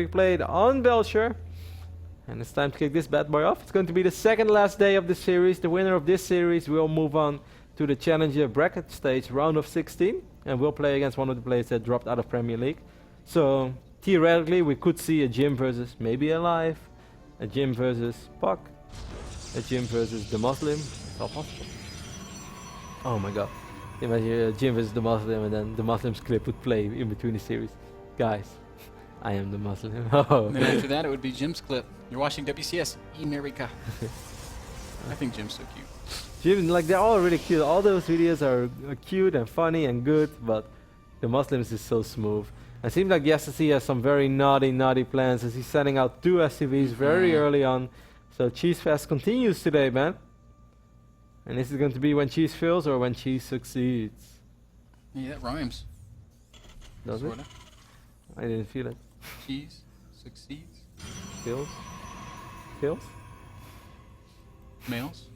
We played on Belcher. And it's time to kick this bad boy off. It's going to be the second last day of the series. The winner of this series will move on to the Challenger bracket stage round of 16. And we'll play against one of the players that dropped out of Premier League. So theoretically we could see a Jim versus maybe Alive, a Jim versus Puck, a Jim versus the Muslim. It's all possible. Oh my god. Imagine Jim versus the Muslim and then the Muslim's clip would play in between the series. Guys, I am the Muslim. Oh. And then after that, it would be Jim's clip. You're watching WCS, America. I think Jim's so cute. Jim, like, they're all really cute. All those videos are cute and funny and good, but the Muslims is so smooth. It seems like TheStc has some very naughty plans as he's sending out 2 SCVs very early on. So Cheese Fest continues today, man. And this is going to be when Cheese fails or when Cheese succeeds. Yeah, that rhymes. Does it? I didn't feel it. Cheese succeeds. Fails? Fails? Males.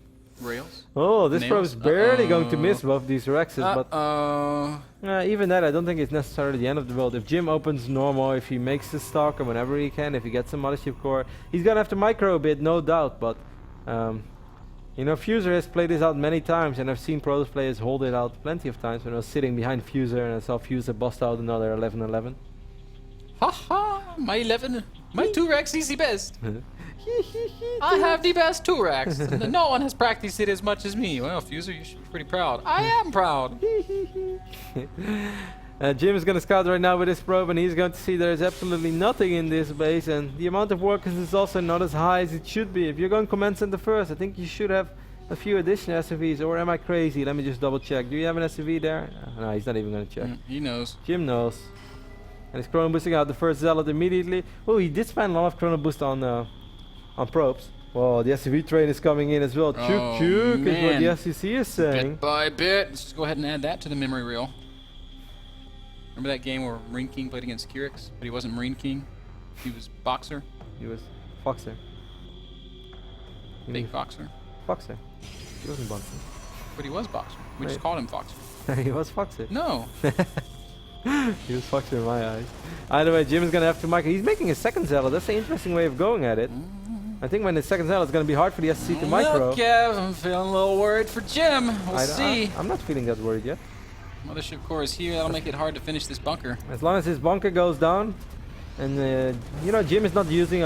Rails. Oh, this probe is barely going to miss both these Rexes, but even that I don't think it's necessarily the end of the world. If Jim opens normal, if he makes the Stalker whenever he can, if he gets a Mothership Core, he's gonna have to micro a bit, no doubt, but you know, Fuser has played this out many times, and I've seen Protoss players hold it out plenty of times when I was sitting behind Fuser and I saw Fuser bust out another 11-11. Haha, my 11, my 2 Rex is the best. I have the best 2 Rex. No one has practiced it as much as me. Well, Fuser, you should be pretty proud. I am proud. Jim is going to scout right now with his probe, and he's going to see there's absolutely nothing in this base, and the amount of workers is also not as high as it should be. If you're going command center first, I think you should have a few additional SCVs, or am I crazy? Let me just double check. Do you have an SCV there? No, he's not even going to check. He knows. Jim knows. And he's chrono boosting out the first Zealot immediately. Oh, he did spend a lot of chrono boost on probes. Well, the SCV train is coming in as well. Chook chook is what the SCC is saying. Bit by bit. Let's just go ahead and add that to the memory reel. Remember that game where Marine King played against Kyrix, but he wasn't Marine King? He was Boxer? He was Foxer. Big Foxer? Foxer. He wasn't Boxer. But he was Boxer. We just called him Foxer. He was Foxer. No. He was Foxer in my eyes. Either way, Jim is going to have to micro. He's making a second Zealot. That's an interesting way of going at it. I think when the second Zealot, it's going to be hard for the SCC to micro. Look, Kev, I'm feeling a little worried for Jim. We'll see. I'm not feeling that worried yet. Mothership Core is here. That'll make it hard to finish this bunker. As long as his bunker goes down, and you know, Jim is not using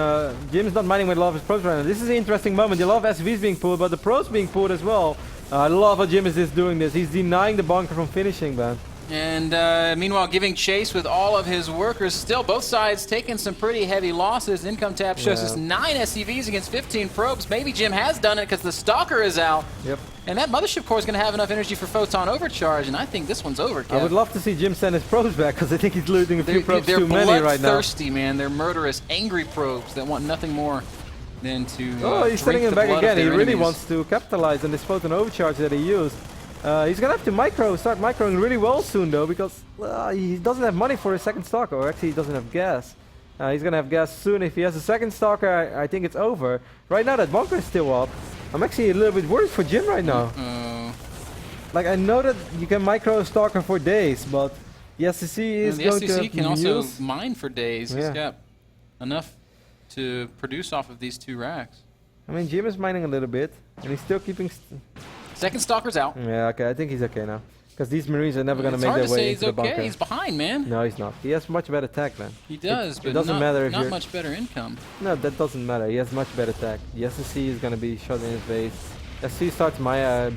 Jim is not mining with a lot of his pros right now. This is an interesting moment. A lot of SCVs being pulled, but the pros being pulled as well. I love how Jim is doing this. He's denying the bunker from finishing, man. And meanwhile, giving chase with all of his workers. Still, both sides taking some pretty heavy losses. Income tab shows us 9 SCVs against 15 probes. Maybe Jim has done it because the Stalker is out. Yep. And that Mothership Core is going to have enough energy for Photon Overcharge, and I think this one's over, Kev. I would love to see Jim send his probes back, because I think he's losing a few probes too many right now. They're bloodthirsty, man. They're murderous, angry probes that want nothing more than to he's sending him back again. He really wants to capitalize on this Photon Overcharge that he used. He's going to have to start microing really well soon, though, because he doesn't have money for his second Stalker, or actually he doesn't have gas. He's going to have gas soon. If he has a second Stalker, I think it's over. Right now, that bunker is still up. I'm actually a little bit worried for Jim right now. Like, I know that you can micro a Stalker for days, but the SCC is going to The SCC can also mine for days. He's got enough to produce off of these 2 racks. I mean, Jim is mining a little bit, and he's still keeping... Second Stalker's out. Yeah, okay, I think he's okay now. Because these Marines are never going to make their way into the bunker. He's behind, man. No, he's not. He has much better tech, man. He does, but it doesn't matter if not much better income. No, that doesn't matter. He has much better tech. The SCC is going to be shot in his face. SCC starts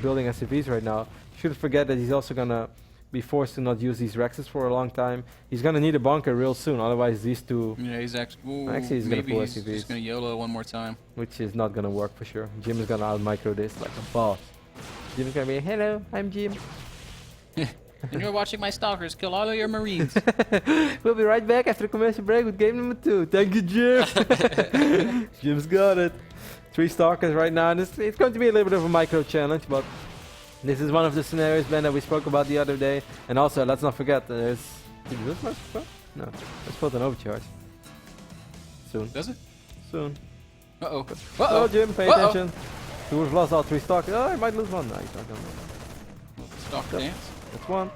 building SCVs right now. Shouldn't forget that he's also going to be forced to not use these Rexes for a long time. He's going to need a bunker real soon, otherwise these 2... Yeah, he's actually he's going to pull SCVs. He's going to YOLO one more time. Which is not going to work for sure. Jim is going to out-micro this like a boss. Jim is going to be, hello, I'm Jim. And you're watching my Stalkers kill all of your Marines. We'll be right back after the commercial break with game number 2. Thank you, Jim. Jim's got it. 3 Stalkers right now. And it's going to be a little bit of a micro challenge, but this is one of the scenarios, Ben, that we spoke about the other day. And also, let's not forget, there's... Did you lose much? No. Let's put an overcharge. Soon. Does it? Soon. Uh-oh. Oh, Jim, pay attention. He would have lost all 3 Stalkers. Oh, he might lose one. No, he's not going to lose. Stalker dance. That's one.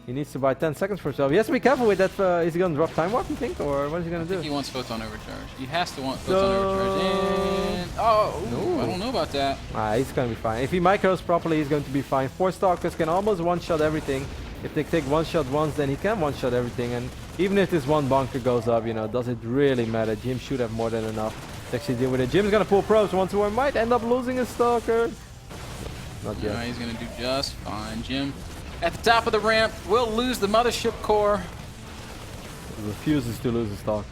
He needs to buy 10 seconds for himself. He has to be careful with that. Is he going to drop Time Warp, you think? Or what is he going I to think do? he wants Photon Overcharge. He has to want Photon Overcharge. And oh, No. I don't know about that. He's going to be fine. If he micros properly, he's going to be fine. 4 Stalkers can almost one-shot everything. If they take one-shot once, then he can one-shot everything. And even if this one bunker goes up, you know, does it really matter? Jim should have more than enough to actually deal with it. Jim's going to pull probes once more. Might end up losing his Stalker. Not yet. No, he's going to do just fine. Jim at the top of the ramp will lose the mothership core. He refuses to lose a Stalker.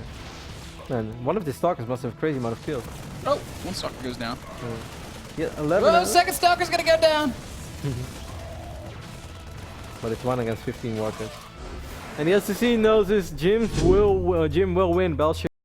Man, one of the Stalkers must have a crazy amount of kills. Oh, one stalker goes down. Yeah, 11. Whoa, second stalker's going to go down. But it's 1 against 15 workers. And the STC knows this. Jim will win Belcher.